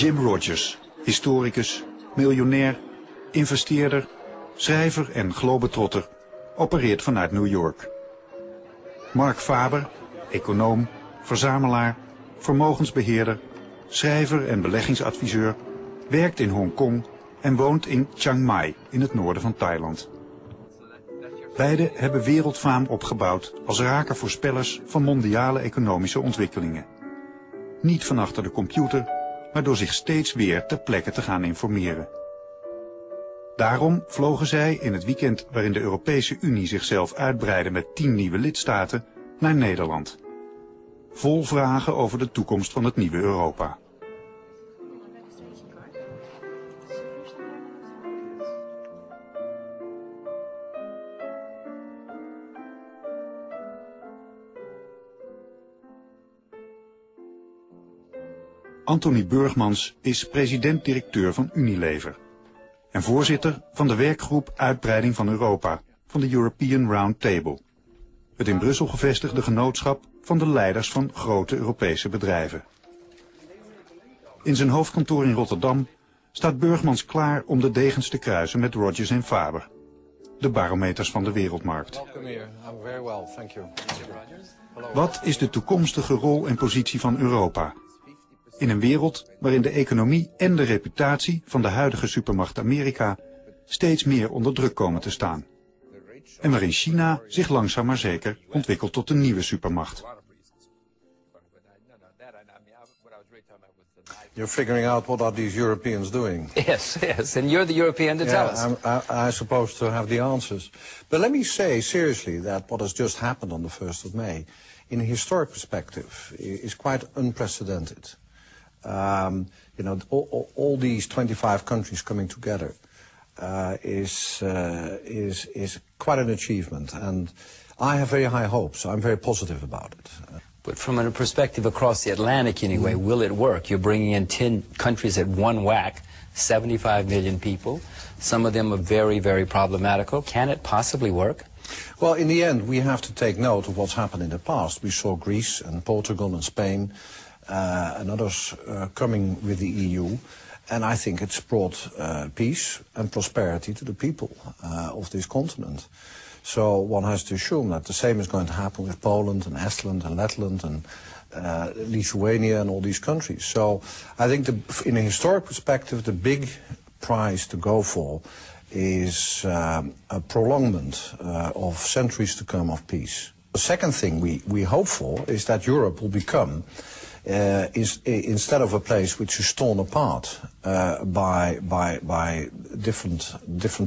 Jim Rogers, historicus, miljonair, investeerder, schrijver en globetrotter, opereert vanuit New York. Marc Faber, econoom, verzamelaar, vermogensbeheerder, schrijver en beleggingsadviseur, werkt in Hongkong en woont in Chiang Mai in het noorden van Thailand. Beiden hebben wereldfaam opgebouwd als rake voorspellers van mondiale economische ontwikkelingen. Niet van achter de computer, maar door zich steeds weer ter plekke te gaan informeren. Daarom vlogen zij in het weekend waarin de Europese Unie zichzelf uitbreidde met 10 nieuwe lidstaten naar Nederland. Vol vragen over de toekomst van het nieuwe Europa. Anthony Burgmans is president-directeur van Unilever en voorzitter van de werkgroep Uitbreiding van Europa van de European Round Table, het in Brussel gevestigde genootschap van de leiders van grote Europese bedrijven. In zijn hoofdkantoor in Rotterdam staat Burgmans klaar om de degens te kruisen met Rogers en Faber, de barometers van de wereldmarkt. Wat is de toekomstige rol en positie van Europa in een wereld waarin de economie en de reputatie van de huidige supermacht Amerika steeds meer onder druk komen te staan? En waarin China zich langzaam maar zeker ontwikkelt tot een nieuwe supermacht. You're figuring out what are these Europeans doing. Yes, yes, and you're the European to tell us. I'm supposed to have the answers. But let me say seriously that what has just happened on the 1st of May, in a historic perspective, is quite unprecedented. You know, all these 25 countries coming together is quite an achievement, and I have very high hopes. I'm very positive about it. But from a perspective across the Atlantic anyway, will it work? You're bringing in 10 countries at one whack, 75 million people. Some of them are very, very problematical. Can it possibly work? Well, in the end, we have to take note of what's happened in the past. We saw Greece and Portugal and Spain and others coming with the EU. And I think it's brought peace and prosperity to the people of this continent. So one has to assume that the same is going to happen with Poland and Estland and Letland and Lithuania and all these countries. So I think in a historic perspective, the big prize to go for is a prolongment of centuries to come of peace. The second thing we hope for is that Europe will become, instead of a place which is torn apart by different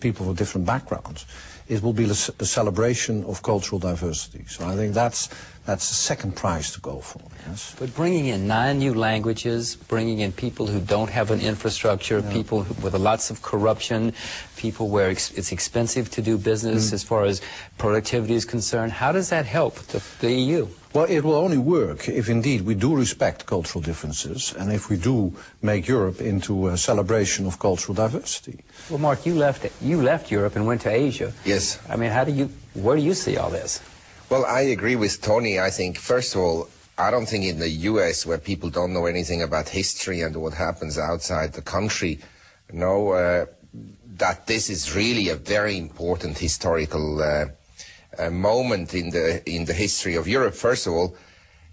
people with different backgrounds, it will be a celebration of cultural diversity. So I think that's the second prize to go for. Yes. But bringing in 9 new languages, bringing in people who don't have an infrastructure, people with lots of corruption, people where it's expensive to do business as far as productivity is concerned, how does that help the EU? Well, it will only work if indeed we do respect cultural differences and if we do make Europe into a celebration of cultural diversity. Well, Mark, you left Europe and went to Asia. Yes. I mean, where do you see all this? Well, I agree with Tony. I think, first of all, I don't think in the US, where people don't know anything about history and what happens outside the country, know that this is really a very important historical moment in the history of Europe. First of all,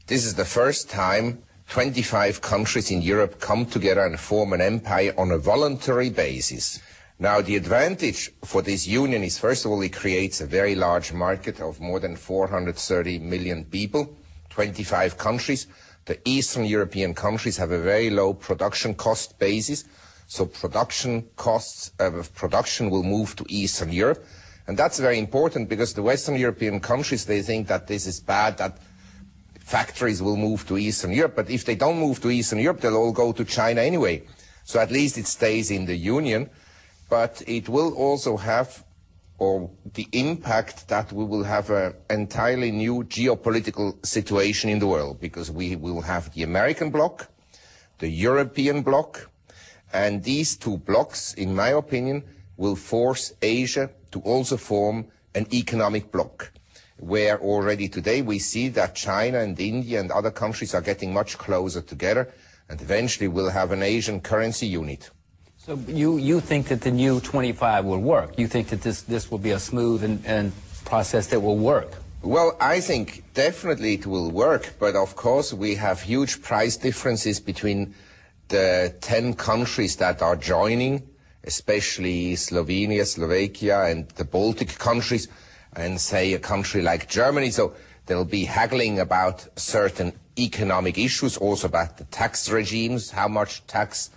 this is the first time 25 countries in Europe come together and form an empire on a voluntary basis. Now, the advantage for this union is, first of all, it creates a very large market of more than 430 million people, 25 countries. The Eastern European countries have a very low production cost basis, so production costs of production will move to Eastern Europe. And that's very important because the Western European countries, they think that this is bad, that factories will move to Eastern Europe. But if they don't move to Eastern Europe, they'll all go to China anyway. So at least it stays in the Union. But it will also have, or the impact that we will have an entirely new geopolitical situation in the world, because we will have the American bloc, the European bloc, and these two blocs, in my opinion, will force Asia to also form an economic bloc, where already today we see that China and India and other countries are getting much closer together, and eventually we'll have an Asian currency unit. So you think that the new 25 will work? You think that this will be a smooth and process that will work? Well, I think definitely it will work, but of course we have huge price differences between the 10 countries that are joining, especially Slovenia, Slovakia, and the Baltic countries, and say a country like Germany. So there'll be haggling about certain economic issues, also about the tax regimes, how much tax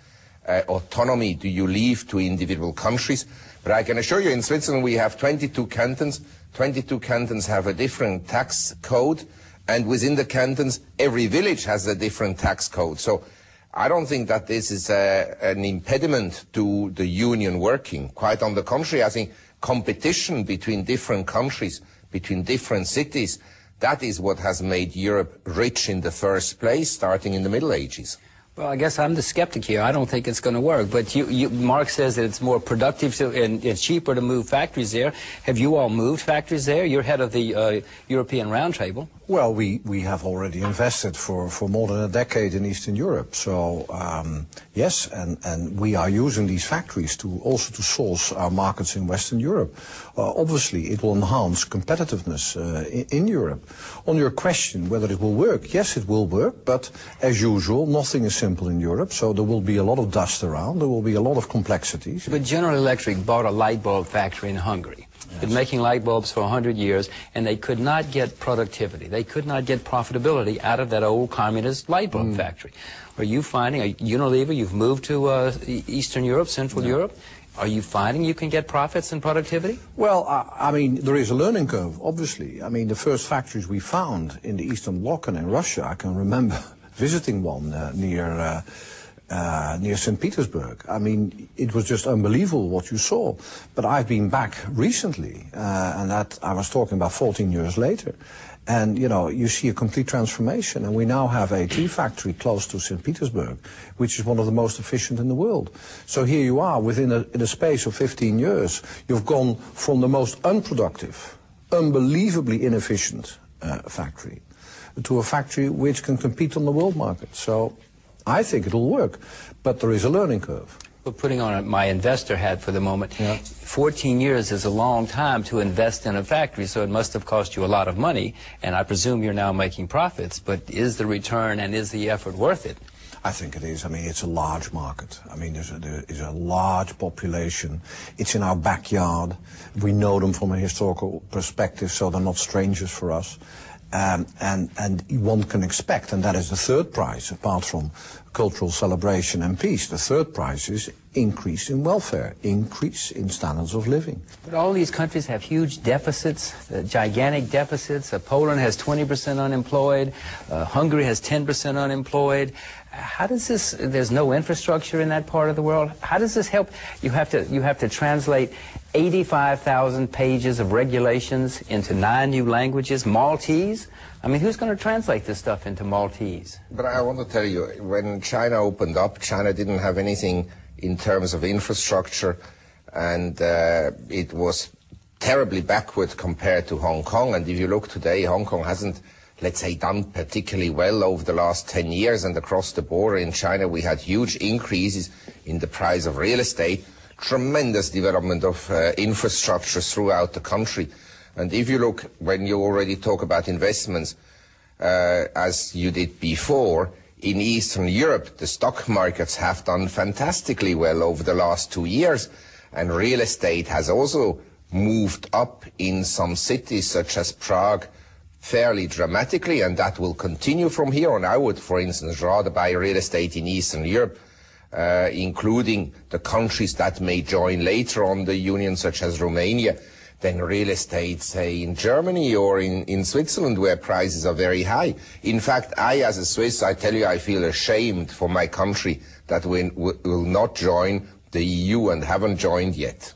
autonomy do you leave to individual countries. But I can assure you, in Switzerland we have 22 cantons. 22 cantons have a different tax code, and within the cantons every village has a different tax code. So I don't think that this is an impediment to the union working. Quite on the contrary, I think competition between different countries, between different cities, that is what has made Europe rich in the first place, starting in the Middle Ages. Well, I guess I'm the skeptic here. I don't think it's going to work. But Mark says that it's more productive and it's cheaper to move factories there. Have you all moved factories there? You're head of the European Roundtable. Well, we have already invested for more than a decade in Eastern Europe. So, yes, and we are using these factories also to source our markets in Western Europe. Obviously, it will enhance competitiveness in Europe. On your question whether it will work, yes, it will work. But as usual, nothing is simple in Europe. So there will be a lot of dust around. There will be a lot of complexities. But General Electric bought a light bulb factory in Hungary. Been making light bulbs for 100 years, and they could not get productivity. They could not get profitability out of that old communist light bulb factory. Are you finding, Unilever, you've moved to Eastern Europe, Central Europe, are you finding you can get profits and productivity? Well, I mean, there is a learning curve, obviously. I mean, the first factories we found in the Eastern Bloc and in Russia, I can remember visiting one near St. Petersburg. I mean, it was just unbelievable what you saw. But I've been back recently, and that I was talking about 14 years later. And, you know, you see a complete transformation. And we now have a tea factory close to St. Petersburg, which is one of the most efficient in the world. So here you are, in a space of 15 years, you've gone from the most unproductive, unbelievably inefficient factory to a factory which can compete on the world market. So I think it'll work, but there is a learning curve. Well, putting on my investor hat for the moment, 14 years is a long time to invest in a factory, so it must have cost you a lot of money, and I presume you're now making profits, but is the return and is the effort worth it? I think it is. I mean, it's a large market. I mean, there is a large population. It's in our backyard. We know them from a historical perspective, so they're not strangers for us. And one can expect, and that is the third prize, apart from cultural celebration and peace, the third prize is increase in welfare, increase in standards of living. But all these countries have huge deficits, gigantic deficits. Poland has 20% unemployed. Hungary has 10% unemployed. How does this, there's no infrastructure in that part of the world. How does this help? You have to translate 85,000 pages of regulations into 9 new languages. Maltese? I mean, who's going to translate this stuff into Maltese? But I want to tell you, when China opened up, China didn't have anything in terms of infrastructure, and it was terribly backward compared to Hong Kong. And if you look today, Hong Kong hasn't, let's say, done particularly well over the last 10 years, and across the border in China we had huge increases in the price of real estate, tremendous development of infrastructure throughout the country. And if you look, when you already talk about investments, as you did before, in Eastern Europe, the stock markets have done fantastically well over the last 2 years, and real estate has also moved up in some cities such as Prague fairly dramatically, and that will continue from here on. I would, for instance, rather buy real estate in Eastern Europe, including the countries that may join later on the Union, such as Romania, than real estate, say, in Germany or in Switzerland, where prices are very high. In fact, as a Swiss, I tell you, I feel ashamed for my country that we will not join the EU and haven't joined yet.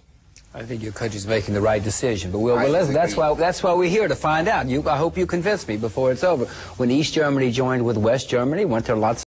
I think your country's making the right decision, but that's why we're here to find out. I hope you convince me before it's over. When East Germany joined with West Germany, weren't there lots